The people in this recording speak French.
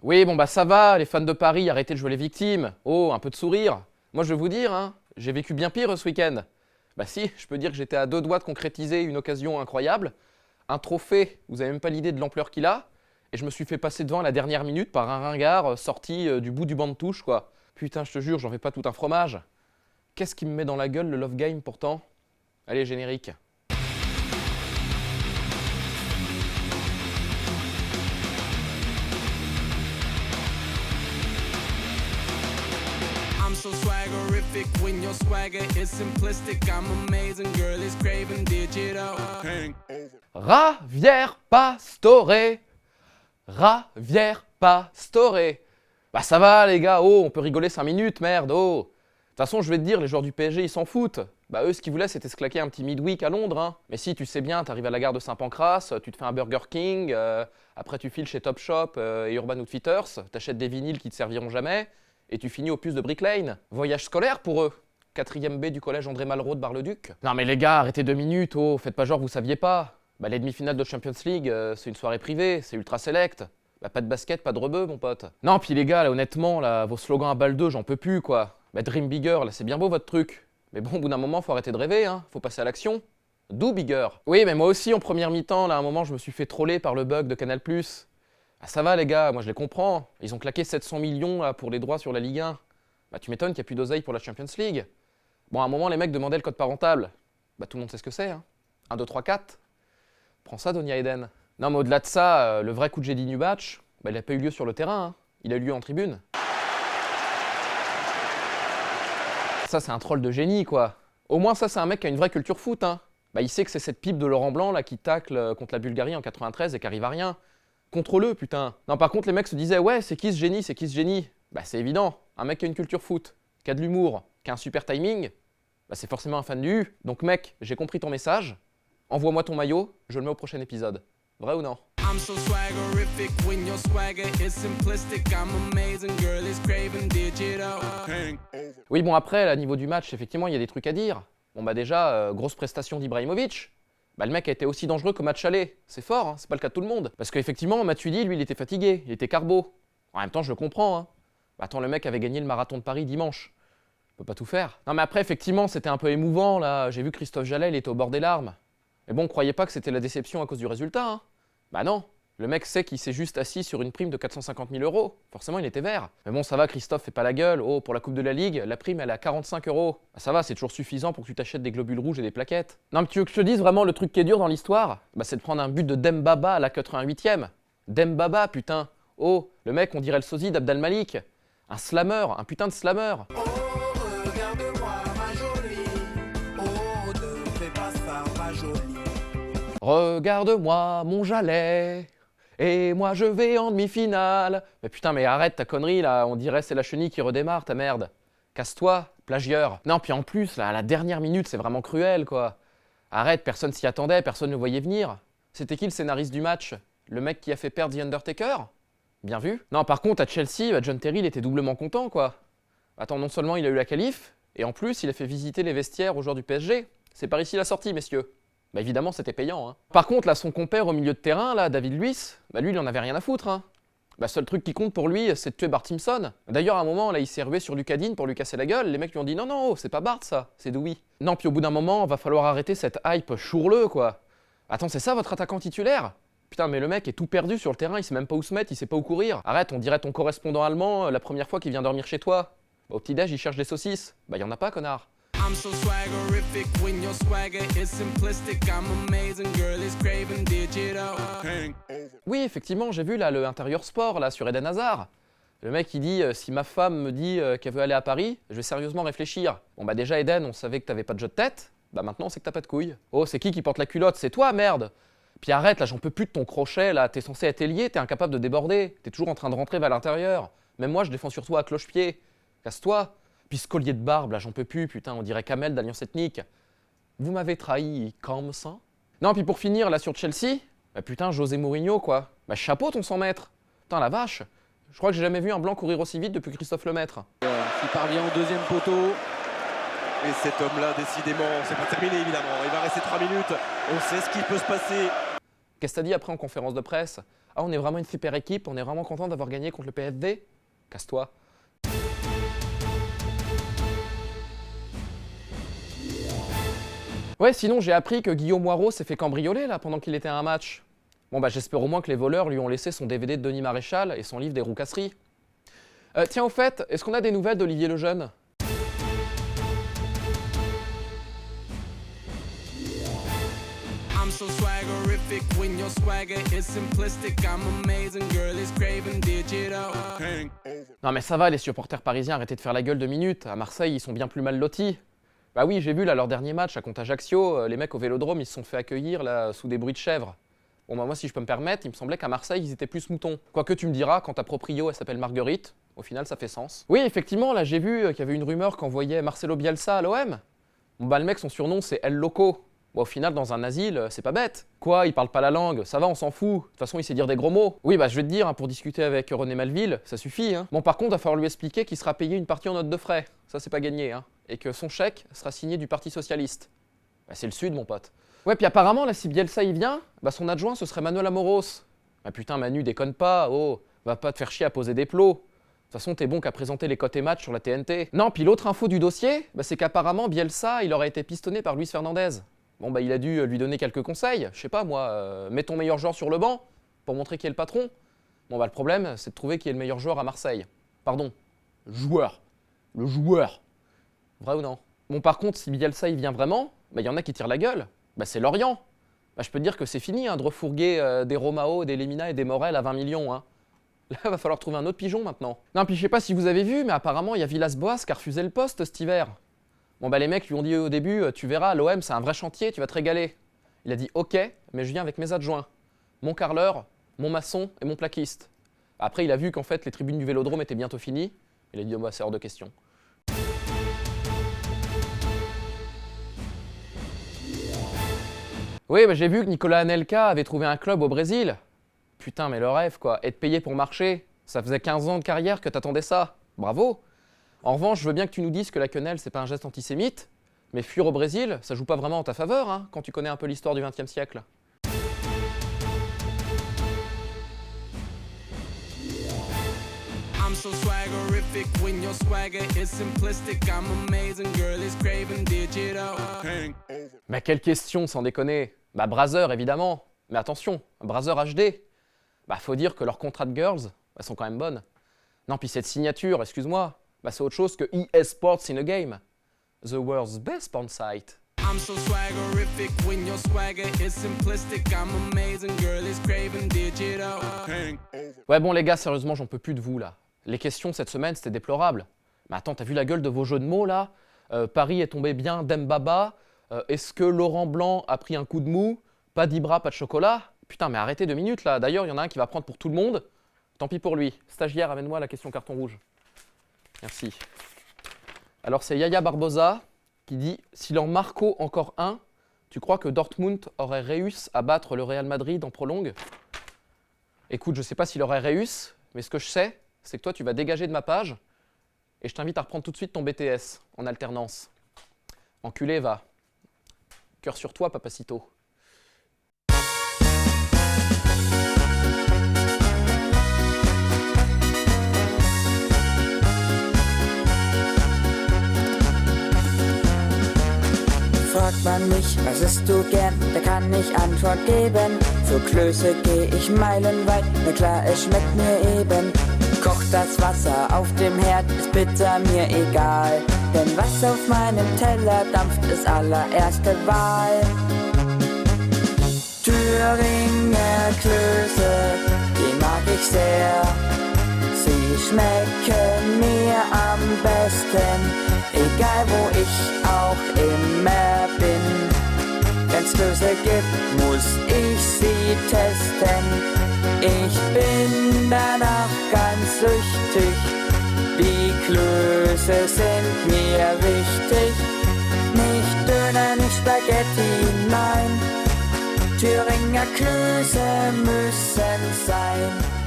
Oui, bon bah ça va, les fans de Paris, arrêtez de jouer les victimes. Oh, un peu de sourire. Moi je vais vous dire, hein, j'ai vécu bien pire ce week-end. Bah si, je peux dire que j'étais à 2 doigts de concrétiser une occasion incroyable. Un trophée, vous avez même pas l'idée de l'ampleur qu'il a. Et je me suis fait passer devant à la dernière minute par un ringard sorti du bout du banc de touche, quoi. Putain, je te jure, j'en fais pas tout un fromage. Qu'est-ce qui me met dans la gueule le love game pourtant? Allez, générique. I'm so swaggerific when your swagger is simplistic. I'm amazing, girl, it's craving digital. Javier Pastore. Javier Pastore. Bah ça va les gars, oh, on peut rigoler 5 minutes, merde, oh. De toute façon, je vais te dire, les joueurs du PSG, ils s'en foutent. Bah eux, ce qu'ils voulaient, c'était se claquer un petit midweek à Londres, hein. Mais si, tu sais bien, t'arrives à la gare de Saint-Pancras, tu te fais un Burger King, après tu files chez Topshop et Urban Outfitters, t'achètes des vinyles qui te serviront jamais, et tu finis au puce de Brick Lane. Voyage scolaire pour eux. 4ème B du collège André Malraux de Bar-le-Duc. Non mais les gars, arrêtez 2 minutes, oh, faites pas genre vous saviez pas. Bah les demi-finales de Champions League, c'est une soirée privée, c'est ultra select. Bah pas de basket, pas de rebeu mon pote. Non puis les gars, là honnêtement, là, vos slogans à balle 2, j'en peux plus quoi. Bah Dream Bigger, là c'est bien beau votre truc. Mais bon, au bout d'un moment, faut arrêter de rêver, hein. Faut passer à l'action. Do bigger. Oui, mais moi aussi, en première mi-temps, là, à un moment, je me suis fait troller par le bug de Canal+. Ah, ça va, les gars, moi je les comprends. Ils ont claqué 700 millions là, pour les droits sur la Ligue 1. Bah, tu m'étonnes qu'il n'y a plus d'oseille pour la Champions League. Bon, à un moment, les mecs demandaient le code parental. Bah, tout le monde sait ce que c'est, hein. 1, 2, 3, 4. Prends ça, Donia Eden. Non, mais au-delà de ça, le vrai coup de génie du match, bah, il n'a pas eu lieu sur le terrain, hein. Il a eu lieu en tribune. Ça, c'est un troll de génie, quoi. Au moins, ça, c'est un mec qui a une vraie culture foot, hein. Bah, il sait que c'est cette pipe de Laurent Blanc, là, qui tacle contre la Bulgarie en 93 et qui arrive à rien. Contrôle-le, putain. Non, par contre, les mecs se disaient, ouais, c'est qui ce génie, c'est qui ce génie? Bah, c'est évident. Un mec qui a une culture foot, qui a de l'humour, qui a un super timing, bah, c'est forcément un fan du U. Donc, mec, j'ai compris ton message. Envoie-moi ton maillot, je le mets au prochain épisode. Vrai ou non? I'm so swaggerific when your swagger is simplistic. I'm amazing, girl, it's craving digital. Oui, bon, après, à niveau du match, effectivement, il y a des trucs à dire. Bon, bah, déjà, grosse prestation d'Ibrahimovic. Bah, le mec a été aussi dangereux qu'au match aller. C'est fort, hein, c'est pas le cas de tout le monde. Parce qu'effectivement, Matuidi, lui, il était fatigué, il était carbo. En même temps, je le comprends, hein. Bah, attends, le mec avait gagné le marathon de Paris dimanche. Il peut pas tout faire. Non, mais après, effectivement, c'était un peu émouvant, là. J'ai vu Christophe Jallet, il était au bord des larmes. Mais bon, croyez pas que c'était la déception à cause du résultat, hein. Bah non. Le mec sait qu'il s'est juste assis sur une prime de 450 000 €. Forcément, il était vert. Mais bon, ça va, Christophe fait pas la gueule. Oh, pour la Coupe de la Ligue, la prime, elle est à 45 €. Bah, ça va, c'est toujours suffisant pour que tu t'achètes des globules rouges et des plaquettes. Non, mais tu veux que je te dise vraiment le truc qui est dur dans l'histoire? Bah, c'est de prendre un but de Dembaba à la 88e. Dembaba, putain. Oh, le mec, on dirait le sosie d'Abdel Malik. Un slammer, un putain de slammer. Regarde-moi, mon Jalais. Et moi je vais en demi-finale. Mais putain, mais arrête ta connerie là, on dirait c'est la chenille qui redémarre, ta merde. Casse-toi, plagieur. Non, puis en plus, là, à la dernière minute, c'est vraiment cruel quoi. Arrête, personne s'y attendait, personne ne voyait venir. C'était qui le scénariste du match? Le mec qui a fait perdre The Undertaker? Bien vu. Non, par contre, à Chelsea, bah, John Terry, il était doublement content quoi. Attends, non seulement il a eu la qualif, et en plus, il a fait visiter les vestiaires aux joueurs du PSG. C'est par ici la sortie, messieurs. Bah évidemment, c'était payant, hein. Par contre, là, son compère au milieu de terrain, là, David Luiz, bah lui, il en avait rien à foutre, hein. Bah, seul truc qui compte pour lui, c'est de tuer Bart Simpson. D'ailleurs, à un moment, là, il s'est rué sur Lucadine pour lui casser la gueule. Les mecs lui ont dit non, non, c'est pas Bart, ça, c'est Dewey. Non, puis au bout d'un moment, va falloir arrêter cette hype chourleux, quoi. Attends, c'est ça votre attaquant titulaire? Putain, mais le mec est tout perdu sur le terrain, il sait même pas où se mettre, il sait pas où courir. Arrête, on dirait ton correspondant allemand la première fois qu'il vient dormir chez toi. Bah, au petit-déj, il cherche des saucisses. Bah, y en a pas, connard. I'm so swaggerific when your swagger is simplistic. I'm amazing, girl, it's craving digital. Oui, effectivement, j'ai vu là le intérieur sport là sur Eden Hazard. Le mec il dit si ma femme me dit qu'elle veut aller à Paris, je vais sérieusement réfléchir. Bon bah déjà Eden, on savait que t'avais pas de jeu de tête. Bah maintenant c'est que t'as pas de couilles. Oh, c'est qui porte la culotte? C'est toi, merde. Puis arrête là, j'en peux plus de ton crochet là. T'es censé être ailier, t'es incapable de déborder. T'es toujours en train de rentrer vers l'intérieur. Même moi je défends sur toi à cloche-pied. Casse-toi. Puis ce collier de barbe, là, j'en peux plus, putain, on dirait Kamel d'Alliance Ethnique. Vous m'avez trahi comme ça? Non, puis pour finir, là, sur Chelsea, bah putain, José Mourinho, quoi. Bah chapeau, ton 100 mètres. Putain, la vache. Je crois que j'ai jamais vu un blanc courir aussi vite depuis Christophe Lemaître. Il parvient au deuxième poteau. Et cet homme-là, décidément, c'est pas terminé, évidemment. Il va rester 3 minutes. On sait ce qui peut se passer. Qu'est-ce que t'as dit après en conférence de presse? Ah, on est vraiment une super équipe, on est vraiment content d'avoir gagné contre le PSG? Casse-toi. Ouais, sinon j'ai appris que Guillaume Moirot s'est fait cambrioler là pendant qu'il était à un match. Bon bah j'espère au moins que les voleurs lui ont laissé son DVD de Denis Maréchal et son livre des roucasseries. Tiens au fait, est-ce qu'on a des nouvelles d'Olivier Lejeune? I'm so swaggerific when your swagger is simplistic. I'm amazing, girl is craving digital. Non mais ça va les supporters parisiens, arrêtez de faire la gueule 2 minutes. À Marseille ils sont bien plus mal lotis. Bah oui, j'ai vu là leur dernier match à contre Ajaccio, les mecs au Vélodrome ils se sont fait accueillir là sous des bruits de chèvres. Bon bah moi si je peux me permettre, il me semblait qu'à Marseille ils étaient plus moutons. Quoique tu me diras, quand ta proprio elle s'appelle Marguerite, au final ça fait sens. Oui effectivement là j'ai vu qu'il y avait une rumeur qu'envoyait Marcelo Bielsa à l'OM. Bon bah le mec son surnom c'est El Loco. Bon, au final dans un asile c'est pas bête. Quoi, il parle pas la langue, ça va on s'en fout. De toute façon il sait dire des gros mots. Oui bah je vais te dire, hein, pour discuter avec René Malville, ça suffit. Hein. Bon par contre il va falloir lui expliquer qu'il sera payé une partie en note de frais. Ça c'est pas gagné. Hein. Et que son chèque sera signé du Parti Socialiste. Bah, c'est le Sud, mon pote. Ouais, puis apparemment, là, si Bielsa y vient, bah son adjoint, ce serait Manuel Amoros. Ah putain, Manu, déconne pas, oh, va pas te faire chier à poser des plots. De toute façon, t'es bon qu'à présenter les cotes et matchs sur la TNT. Non, puis l'autre info du dossier, bah, c'est qu'apparemment, Bielsa, il aurait été pistonné par Luis Fernandez. Bon, bah, il a dû lui donner quelques conseils. Je sais pas, moi, mets ton meilleur joueur sur le banc pour montrer qui est le patron. Bon, bah, le problème, c'est de trouver qui est le meilleur joueur à Marseille. Pardon, joueur. Le joueur. Vrai ou non? Bon par contre, si Bielsa il vient vraiment, bah y en a qui tirent la gueule. Bah c'est Lorient. Bah je peux te dire que c'est fini hein, de refourguer des Romao, des Lemina et des Morel à 20 millions. Hein. Là, va falloir trouver un autre pigeon maintenant. Non, puis je sais pas si vous avez vu, mais apparemment il y a Villas-Boas qui a refusé le poste cet hiver. Bon bah les mecs lui ont dit au début, tu verras, l'OM c'est un vrai chantier, tu vas te régaler. Il a dit ok, mais je viens avec mes adjoints. Mon carreleur, mon maçon et mon plaquiste. Après il a vu qu'en fait les tribunes du Vélodrome étaient bientôt finies. Il a dit oh, bah c'est hors de question. Oui, bah j'ai vu que Nicolas Anelka avait trouvé un club au Brésil. Putain, mais le rêve, quoi. Être payé pour marcher. Ça faisait 15 ans de carrière que t'attendais ça. Bravo. En revanche, je veux bien que tu nous dises que la quenelle, c'est pas un geste antisémite. Mais fuir au Brésil, ça joue pas vraiment en ta faveur, hein, quand tu connais un peu l'histoire du XXe siècle. I'm so swaggerific when your swagger is simplistic. I'm amazing, girl is craving digital. Bah quelle question, sans déconner. Bah Brother, évidemment. Mais attention, Brother HD. Bah faut dire que leurs contrats de girls, bah, sont quand même bonnes. Non, puis cette signature, excuse-moi, bah c'est autre chose que EA Sports in a game. The world's best porn site. I'm so swaggerific when your swagger is simplistic. I'm amazing, girl is craving digital. Ouais bon les gars, sérieusement, j'en peux plus de vous là. Les questions cette semaine, c'était déplorable. Mais attends, t'as vu la gueule de vos jeux de mots là? Paris est tombé bien d'Embaba. Est-ce que Laurent Blanc a pris un coup de mou? Pas d'Ibra, pas de chocolat? Putain, mais arrêtez 2 minutes là. D'ailleurs, il y en a un qui va prendre pour tout le monde. Tant pis pour lui. Stagiaire, amène-moi la question carton rouge. Merci. Alors c'est Yaya Barbosa qui dit « S'il en marco encore un, tu crois que Dortmund aurait réussi à battre le Real Madrid en prolongue ?» Écoute, je sais pas s'il aurait réussi, mais ce que je sais, c'est que toi tu vas dégager de ma page et je t'invite à reprendre tout de suite ton BTS en alternance. Enculé, va. Cœur sur toi, papacito. Fragt man mich, was isst du gern, da kann ich Antwort geben. Für Klöße geh ich meilenweit, na klar, es schmeckt mir eben. Kocht das Wasser auf dem Herd, ist bitter mir egal. Denn was auf meinem Teller dampft, ist allererste Wahl. Thüringer Klöße, die mag ich sehr. Sie schmecken mir am besten, egal wo ich auch immer bin. Wenn's Klöße gibt, muss ich sie testen. Ich bin danach ganz süchtig, die Klöße sind mir wichtig. Nicht Döner, nicht Spaghetti, nein, Thüringer Klöße müssen sein.